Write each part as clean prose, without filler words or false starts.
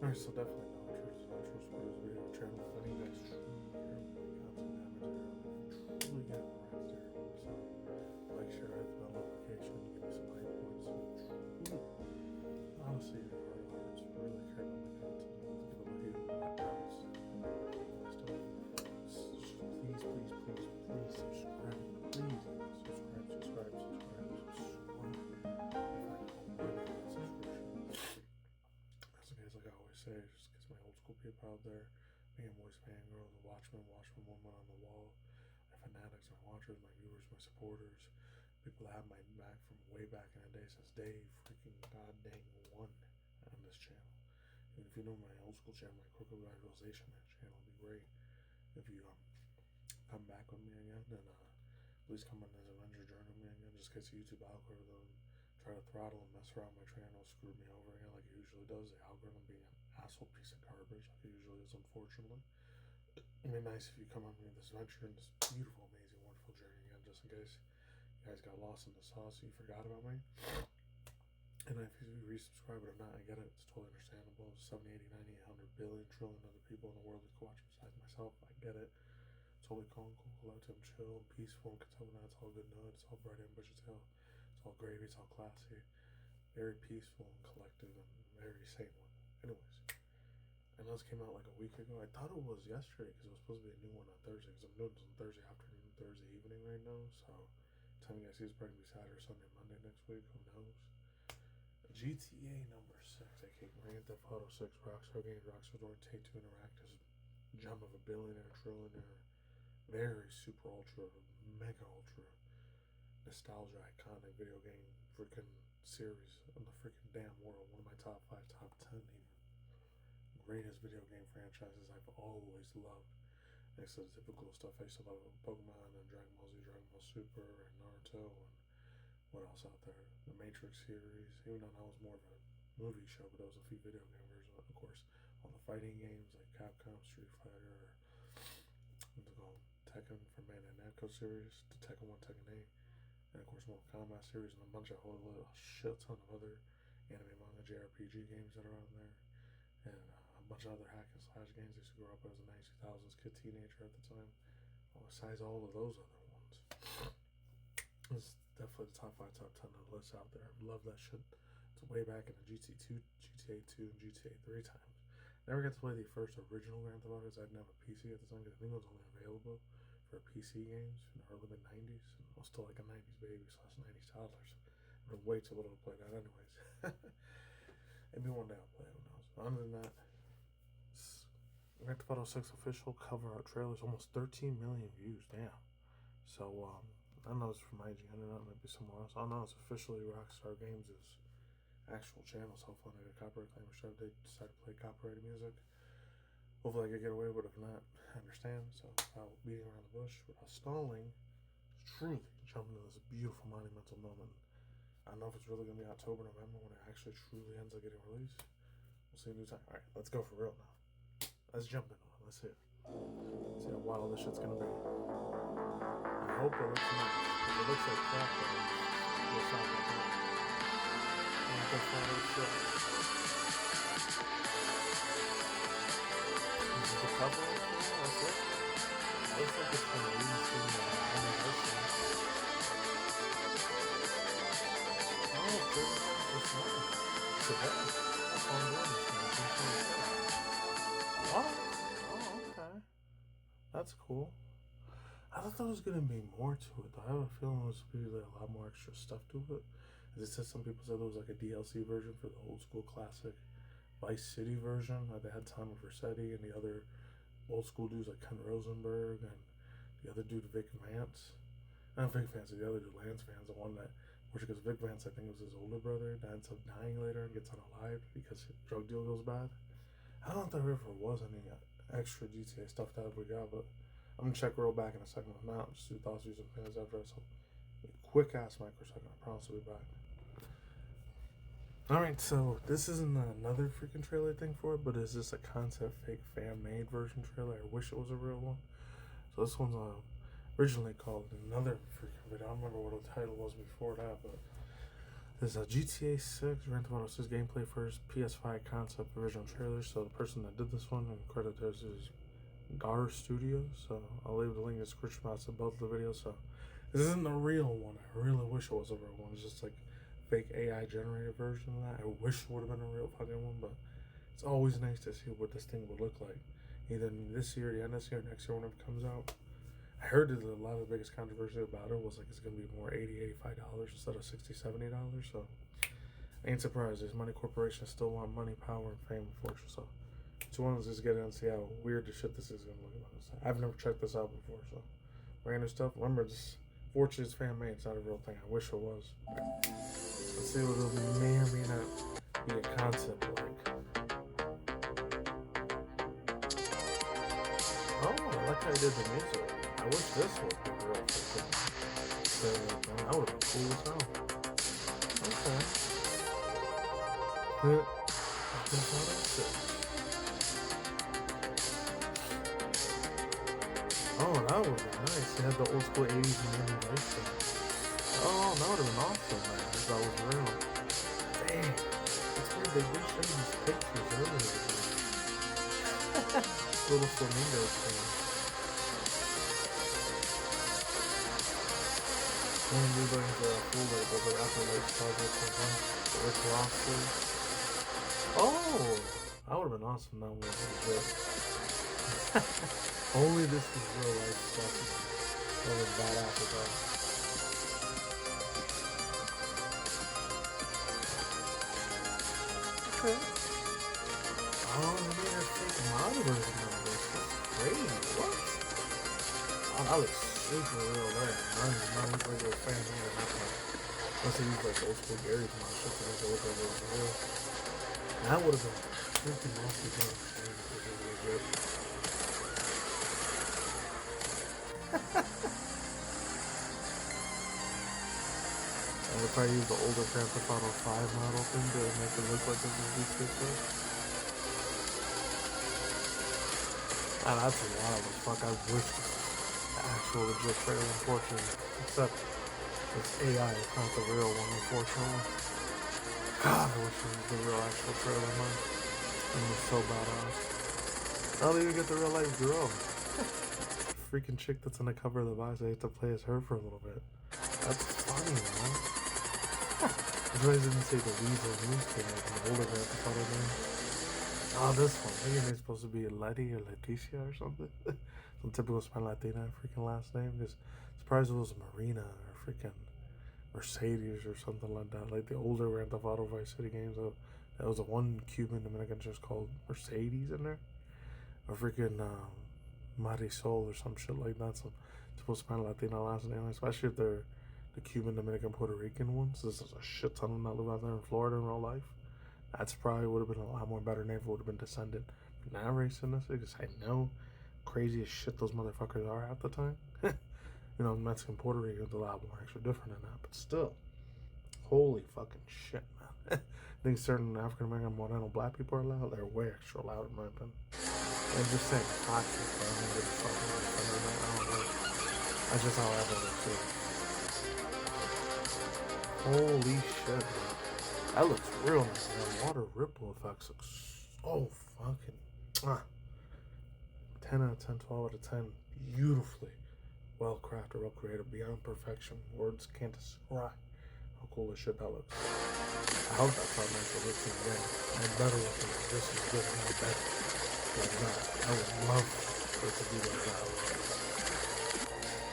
Alright, so definitely no intrusive spoilers video channel. If any of you guys truly care about the content damage truly get around zero. So like, share, hit the bell notification, give me some hype points. Honestly, your heart of hearts really care about my content. Look at the way you let doubts and all that stuff. Please subscribe. Please subscribe. So guys, like I always say, just because my old school people out there, me and boys, fangirls, the watchmen woman on the wall, my fanatics, my watchers, my viewers, my supporters, people that have my back from way back in the day since day freaking god dang one on this channel. And if you know my old school channel, my crooked revitalization, that channel would be great. If you come back with me again, then please come on this adventure journey with me again, just in case the YouTube algorithm try to throttle and mess around my channel, screw me over again like it usually does. The algorithm being an asshole piece of garbage like it usually is, unfortunately. It'd be nice if you come on me this adventure in this beautiful, amazing, wonderful journey again, just in case you guys got lost in the sauce and you forgot about me. And if you resubscribe or not, I get it. It's totally understandable. 70, 80, 90, 100 billion, trillion other people in the world that can watch besides myself. I get it. Totally calm, cool, out to them, chill, and peaceful, and content. It's all good nuts. It's all bright, ambitious hell. It's all gravy. It's all classy. Very peaceful and collective and very sane one. Anyways, and this came out like a week ago. I thought it was yesterday because it was supposed to be a new one on Thursday. Because I'm doing this on Thursday afternoon, Thursday evening right now. So, the time you guys see it's probably gonna be Saturday, Sunday, Monday next week. Who knows? GTA number 6, aka Grand Theft Auto 6, Rockstar Games, Rockstar Door, Take-Two Interactive's gem of a billionaire, trillionaire, very super ultra, mega ultra nostalgia iconic video game freaking series in the freaking damn world. One of my top 5, top 10 even. Greatest video game franchises I've always loved. Next to the typical stuff I used to love, Pokemon and Dragon Ball Z, Dragon Ball Super, and Naruto, and what else out there? The Matrix series, even though that was more of a movie show, but there was a few video game versions, of course. All the fighting games like Capcom, Street Fighter, Tekken from Bandai Namco series, the Tekken 1, Tekken 8, and of course Mortal Kombat series, and a bunch of a shit ton of other anime, manga, JRPG games that are out there, and a bunch of other hack and slash games I used to grow up as a 2000s kid, teenager at the time. Besides all of those other ones, it's definitely the top 5, top 10 of the list out there. I love that shit. It's way back in the GTA 2, and GTA 3 times. Never got to play the first original Grand Theft Auto because I didn't have a PC at the time, because I think it was only available for PC games in the early mid-90s, and I was still like a 90s baby, so I was 90s toddlers. I'm way too little to play that anyways. Maybe one day I'll play it, who knows. Other than that, Grand Theft Auto 6 official cover art trailer is almost 13 million views, damn. So, I don't know if it's from IGN or not, maybe somewhere else. I don't know, it's officially Rockstar Games' actual channel, so hopefully I get a copyright claim or stuff. They decide to play copyrighted music. Hopefully I can get away with it. If not, I understand. So without beating around the bush, without stalling, truly jump into this beautiful monumental moment. I don't know if it's really going to be October, November when it actually truly ends up getting released. We'll see in due time. Alright, let's go for real now. Let's jump into it. Let's see it. Let's see how wild this shit's going to be. I hope it looks nice. If it looks like crap, then we'll stop like that. Like the final shit. This is the cover. That's it. It looks like it's from a recent animation. Oh, it's nice. Today. That's all I'm doing. What? Oh, okay. That's cool. I thought there was going to be more to it, though. I have a feeling there was going to be a lot more extra stuff to it. As it said, some people said there was like a DLC version for the old school classic Vice City version. Like they had Tommy Vercetti and the other old school dudes like Ken Rosenberg and the other dude Vic Vance. Not Vic Vance, the other dude Lance Vance, the one that, because Vic Vance I think was his older brother that ends up dying later and gets unalived because his drug deal goes bad. I don't know if there ever was any extra GTA stuff that we got, but I'm gonna check real back in a second. If not, just do thoughts, use some fans after I so a quick ass microsecond. I promise I'll be back. Alright, so this isn't another freaking trailer thing for it, but it's just a concept fake fan made version trailer. I wish it was a real one. So this one's originally called another freaking video. I don't remember what the title was before that, but There's a GTA 6, Grand Theft Auto 6 gameplay first, PS5 concept original trailer. So the person that did this one, and credit theirs is Gar Studios. So I'll leave the link in the description box of both the videos. So this isn't the real one. I really wish it was a real one. It's just like fake AI generated version of that. I wish it would have been a real fucking one, but it's always nice to see what this thing would look like. Either this year, the end of this year, next year, whenever it comes out. I heard that a lot of the biggest controversy about it was like it's going to be more $80, $85 instead of $60, $70. So I ain't surprised. These money corporations still want money, power, and fame, and fortune. So it's one of just get in and see how weird the shit this is going to look like. I've never checked this out before, so brand new stuff. Remember, this fortunately it's fan made. It's not a real thing. I wish it was. Let's see what it may or may not be a concept like. Oh, I like how you did the music. I wish this would be real quick. That would have been cool as hell. Okay. That's how that's it. Oh, that would have been nice. They had the old school 80s and 90s lifestyle. Oh, that would have been awesome, man. If that was real. Dang. It's weird. They did show these pictures earlier. Little flamingo thing. And we're going to full label, the Apple Lifestyle with roster. Oh! That would have been awesome. That one was good. Only this is real life stuff. That was badass as well. Okay. Oh, they made a fake model version of this. That's crazy. What? Oh, that looks super real there. Not look like a fan here. Unless they use like old school Gary's model shit to make it look like it was real. That would have been freaking awesome. This is really good. I would probably use the older Grand Theft Auto 5 model thing to make it look like this is GTA6. Ah, that's a lot of fuck. I wish the actual legit trailer, unfortunately. Except it's AI, it's not the real one, unfortunately. God, I wish it was the real actual trailer, man. It was so badass. I'll even get the real life girl. Freaking chick that's on the cover of the box, I have to play as her for a little bit. That's funny, man. That's why I didn't say the Weasel News thing, like the older Grand Theft Auto game. Oh, this one. Maybe they're supposed to be Letty or Leticia or something. Some typical Spanish Latina freaking last name. Just surprised it was Marina or freaking Mercedes or something like that. Like the older Grand Theft Auto Vice City games. There was a one Cuban Dominican just called Mercedes in there. Or freaking Marisol or some shit like that. Some typical Spanish Latina last name. Especially if they're the Cuban, Dominican, Puerto Rican ones. There's a shit ton of them that live out there in Florida in real life. That's probably would have been a lot more better name if it would have been descendant. But now racing this, because I know crazy as shit those motherfuckers are half the time. You know, Mexican, Puerto Rican is a lot more extra different than that. But still, holy fucking shit, man. I think certain African American, Moreno, black people are loud. They're way extra loud in my opinion. I'm just saying, toxic, but I don't give a fuck about that. I don't know. That's just how everyone feels. Holy shit, man. That looks real nice, man. Water ripple effects look so fucking 10 out of 10, 12 out of 10. Beautifully well crafted, well created, beyond perfection. Words can't describe how cool this shit that looks. I hope that's how nice it looks in the game. I better look at it. This is good, not better. Like that. I would love for it to be like that.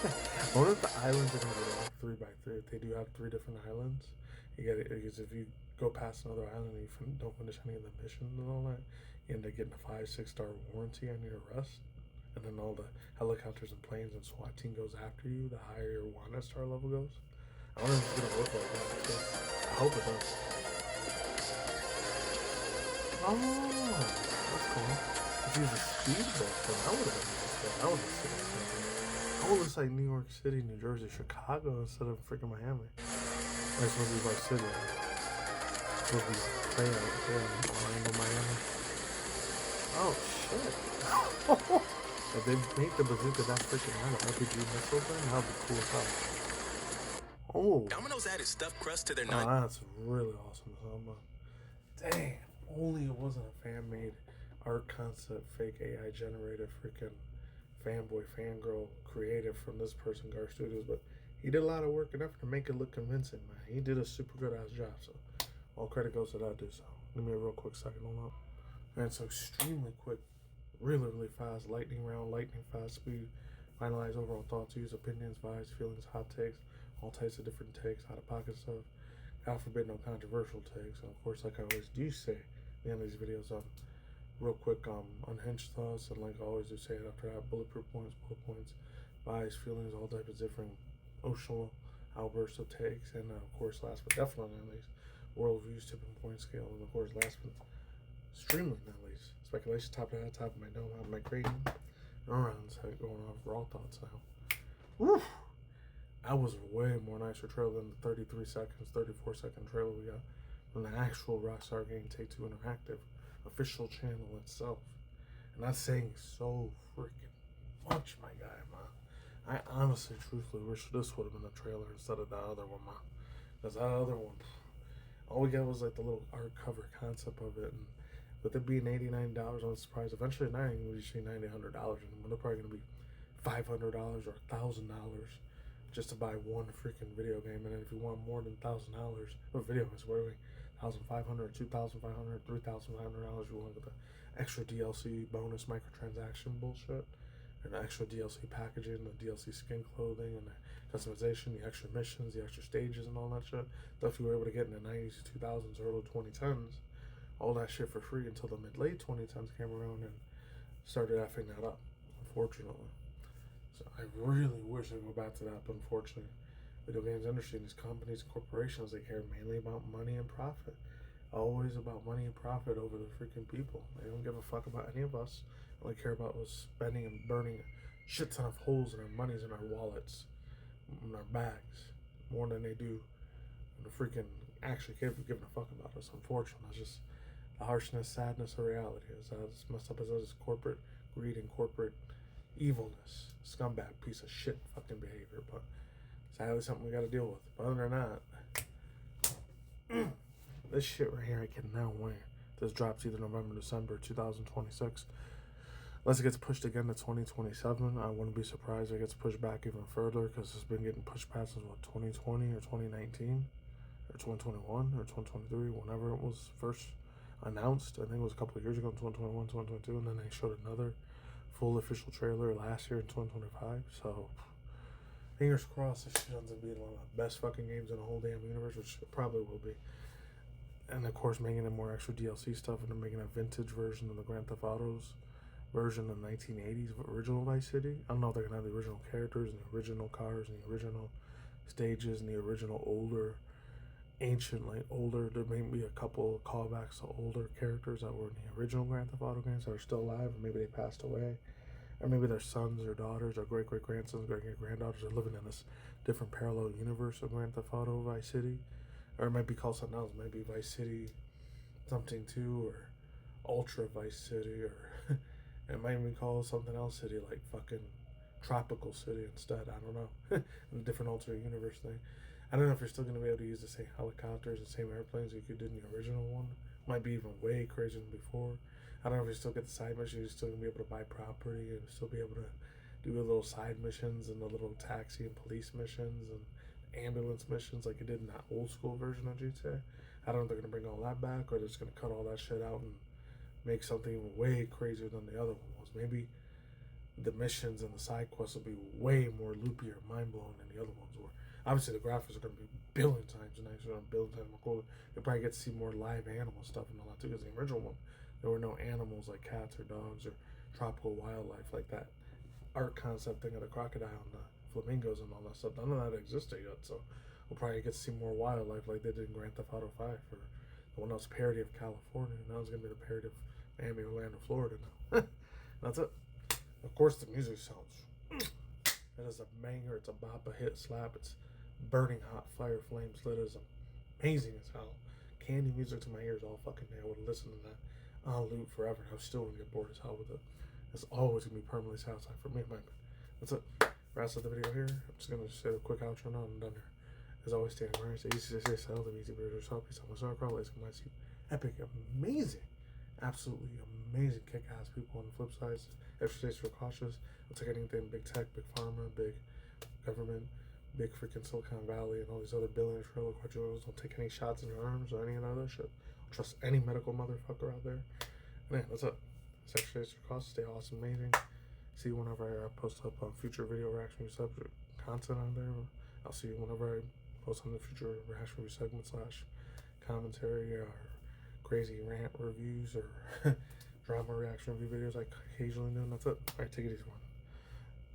I wonder if the islands are going to be like 3x3. If they do have 3 different islands, you get it. Because if you go past another island and you don't finish any of the missions and all that, you end up getting a 5-6 star warranty on your arrest. And then all the helicopters and planes and SWAT team goes after you, the higher your 1 star level goes. I don't know if it's going to look like that. I hope it does. Oh, that's cool. If you use a speedboat, then that would have been nice. That would have been sick. Oh, it looks like New York City, New Jersey, Chicago instead of freaking Miami. That's supposed to be Vice City. It's supposed to be play out there in Orlando, Miami. Oh, shit. If they make the bazooka that freaking out of RPG missile thing, that would be cool as hell. Oh, Domino's added stuffed crust to their that's really awesome. Damn, only it wasn't a fan-made art concept, fake AI generated freaking fanboy, fangirl creative from this person, Gar Studios, but he did a lot of work and effort to make it look convincing, man. He did a super good ass job, so all credit goes to that dude. So give me a real quick second on that. And so extremely quick, really, really fast, lightning round, lightning fast speed, finalize overall thoughts, use opinions, vibes, feelings, hot takes, all types of different takes, out of pocket stuff. God forbid no controversial takes. And of course, like I always do say at the end of these videos, real quick, unhinged thoughts, and like I always do say it after that, bullet points, bias, feelings, all types of different emotional outbursts of takes, and of course, last but definitely not least, world views, tipping point scale, and of course, last but extremely not least, speculation, top of my dome, out of my cranium, neurons going off raw thoughts now. Woo! That was a way more nicer trailer than the 33 seconds, 34-second trailer we got from the actual Rockstar game Take-Two Interactive official channel itself. And that's saying so freaking much, my guy, man. I honestly, truthfully wish this would have been the trailer instead of that other one, man. Because that other one, all we got was like the little art cover concept of it. And with it being $89, I was surprised. Eventually, not even going to be $90, $100 anymore. They're probably going to be $500 or $1,000 just to buy one freaking video game. And then if you want more than $1,000 of video games, what are we? $1,500, $2,500, $3,500. You want the extra DLC bonus microtransaction bullshit, and the extra DLC packaging, the DLC skin clothing, and the customization, the extra missions, the extra stages, and all that shit. Stuff you were able to get in the 90s, 2000s, early 2010s. All that shit for free until the mid-late 2010s came around and started effing that up, unfortunately. So I really wish I'd go back to that, but unfortunately, video games industry and these companies, corporations, they care mainly about money and profit. Always about money and profit over the freaking people. They don't give a fuck about any of us. All they care about was spending and burning a shit ton of holes in our monies in our wallets, in our bags, more than they do the freaking actually giving a fuck about us. Unfortunately, it's just the harshness, sadness of reality. Is as messed up as that is corporate greed and corporate evilness, scumbag piece of shit fucking behavior. But sadly, something we got to deal with. But other than that, this shit right here, I can now wait. This drops either November, December 2026. Unless it gets pushed again to 2027, I wouldn't be surprised if it gets pushed back even further, because it's been getting pushed past since, what, 2020 or 2019 or 2021 or 2023, whenever it was first announced. I think it was a couple of years ago, 2021, 2022, and then they showed another full official trailer last year in 2025. So fingers crossed this shit ends up being one of the best fucking games in the whole damn universe, which it probably will be. And of course, making it more extra DLC stuff, and then making a vintage version of the Grand Theft Autos version of 1980s original Vice City. I don't know if they're gonna have the original characters and the original cars and the original stages and the original older, ancient, like older. There may be a couple of callbacks to older characters that were in the original Grand Theft Auto games that are still alive, or maybe they passed away, or maybe their sons or daughters or great-great-grandsons, great-great-granddaughters are living in this different parallel universe of Grand Theft Auto Vice City. Or it might be called something else. It might be Vice City something 2 or Ultra Vice City, or it might even call something else city, like fucking Tropical City instead. I don't know. A different alternate universe thing. I don't know if you're still going to be able to use the same helicopters and same airplanes you could do in the original one. Might be even way crazier than before. I don't know if you still get the side missions. You're still going to be able to buy property and still be able to do the little side missions and the little taxi and police missions and ambulance missions like you did in that old school version of GTA. I don't know if they're going to bring all that back, or they're just going to cut all that shit out and make something even way crazier than the other one was. Maybe the missions and the side quests will be way more loopy or mind-blowing than the other ones were. Obviously, the graphics are going to be billion times nicer and billion times more cool. You'll probably get to see more live animal stuff and all that too, because the original one, there were no animals like cats or dogs or tropical wildlife like that art concept thing of the crocodile and the flamingos and all that stuff. None of that existed yet, so we'll probably get to see more wildlife like they did in Grand Theft Auto 5 for the one that was parody of California. Now it's going to be the parody of Miami, Orlando, Florida now. That's it. Of course, the music sounds. It is a banger. It's a bop, a hit, slap. It's burning hot fire flames lit. It's amazing as hell. Candy music to my ears all fucking day. I would listen to that on loop forever. I still wouldn't get bored as hell with it. It's always going to be permanently satisfied for me, in my opinion. That's it. Rest of the video here. I'm just going to say a quick outro now and I'm done here. As always, stay encouraged. Easy to say, sell the easy burgers, help you, someone start crawl, it's my seat. Epic, amazing, absolutely amazing, kick-ass people on the flip side. Extra states for cautious. We'll take anything big tech, big pharma, big government, big freaking Silicon Valley, and all these other billionaires, quadrillions. Don't take any shots in your arms or any of that other shit. Don't trust any medical motherfucker out there. Man, that's it. Extra states for cautious. Stay awesome, amazing. See you whenever I post up on future video reaction subject content on there. I'll see you whenever I post on the future reaction review segment / commentary or crazy rant reviews or drama reaction review videos I occasionally do. And that's it. Alright, take it easy, one.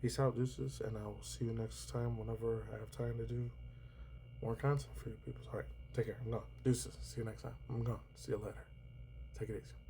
Peace out, deuces, and I will see you next time whenever I have time to do more content for you people. Alright, take care. I'm gone. Deuces. See you next time. I'm gone. See you later. Take it easy.